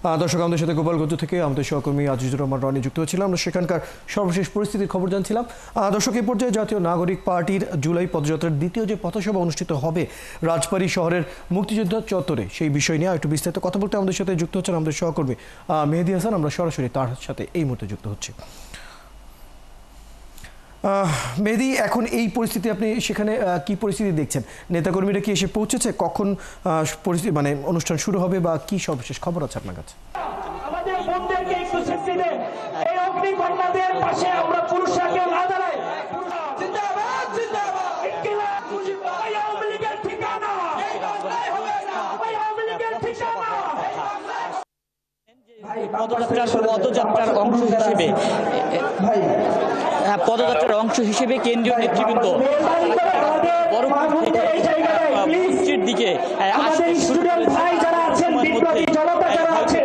দর্শক, আমাদের সাথে গোপালগঞ্জ থেকে আমাদের সহকর্মী আজিজুর রহমান রনি যুক্ত হয়েছিলাম। আমরা সেখানকার সর্বশেষ পরিস্থিতির খবর জানছিলাম। দর্শক, এই পর্যায়ে জাতীয় নাগরিক পার্টির জুলাই পদযাত্রার দ্বিতীয় যে পথসভা অনুষ্ঠিত হবে রাজবাড়ী শহরের মুক্তিযোদ্ধা চত্বরে, সেই বিষয় নিয়ে একটু বিস্তারিত কথা বলতে আমাদের সাথে যুক্ত হচ্ছেন আমাদের সহকর্মী মেহেদী হাসান। আমরা সরাসরি তার সাথে এই মুহূর্তে যুক্ত হচ্ছি। মেহেদী, এখন এই পরিস্থিতি আপনি সেখানে কি পরিস্থিতি দেখছেন? নেতাকর্মীরা কি এসে পৌঁছেছে? কখন পরিস্থিতি অনুষ্ঠান শুরু হবে বা কি সর্বশেষ খবর আছে আপনার কাছে? আমাদের বন্ধুদেরকে একটু স্বীকৃতি দেন। এই অগ্নিকন্যাদের পাশে আমরা পুরুষরা কেউ না দাঁড়াই। জিন্দাবাদ জিন্দাবাদ। ইনকিলাব মুজিববাদ। আওয়ামী লীগের ঠিকানা এই বাংলায় হবে না। আওয়ামী লীগের ঠিকানা পদযাত্রার অংশ হিসেবে কেন্দ্রীয় নেতৃবৃন্দ মসজিদ দিকে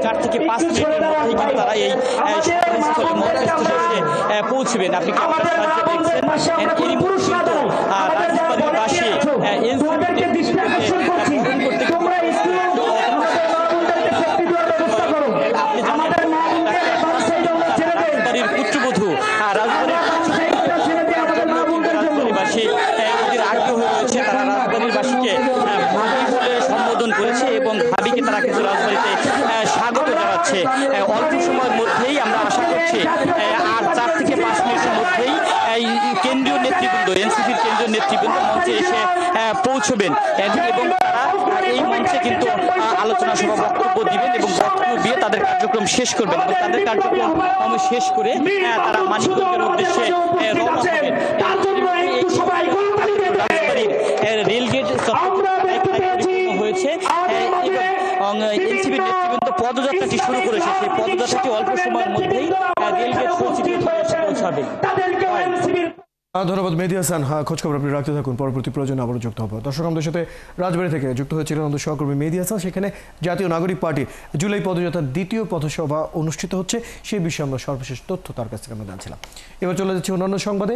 চার থেকে 5 মিনিটের মধ্যেই কিন্তু তারা এই পৌঁছবেন। আপনি পুত্রবধূ রাজবাড়িবাসীকে ভাবি বলে সম্বোধন করেছে এবং ভাবিকে তারা কিন্তু রাজবাড়িতে স্বাগত জানাচ্ছে। অল্প সময়ের মধ্যেই আমরা আশা করছি আর 4 থেকে 5 মিনিটের মধ্যেই কেন্দ্রীয় নেতৃবৃন্দ, এনসিপির কেন্দ্রীয় নেতৃবৃন্দ মঞ্চে এসে পৌঁছবেন এবং তারা এই মঞ্চে কিন্তু আলোচনা সভা বক্তব্য দিবেন এবং বক্তব্য দিয়ে তাদের কার্যক্রম শেষ করবেন এবং তাদের কার্যক্রম শেষ করে তারা মানিকগঞ্জের উদ্দেশ্যে রওনা হবেন। রেলগেট হয়েছে এবং এনসিপির নেতৃবৃন্দ পদযাত্রাটি শুরু করেছে। সেই পদযাত্রাটি অল্প সময়ের মধ্যেই রেলগেট পৌঁছাবে। ধন্যবাদ মেহেদী হাসান। খোঁজখবর আপনি রাখতে থাকুন, পরবর্তী প্রয়োজনে আবারও যুক্ত হবো। দর্শক, আমাদের সাথে রাজবাড়ী থেকে যুক্ত হয়েছিলেন আমাদের সহকর্মী মেহেদী হাসান। সেখানে জাতীয় নাগরিক পার্টির জুলাই পদযাত্রার দ্বিতীয় পথসভা অনুষ্ঠিত হচ্ছে, সেই বিষয়ে আমরা সর্বশেষ তথ্য তার কাছ থেকে আমরা জানছিলাম। এবার চলে যাচ্ছি অন্যান্য সংবাদে।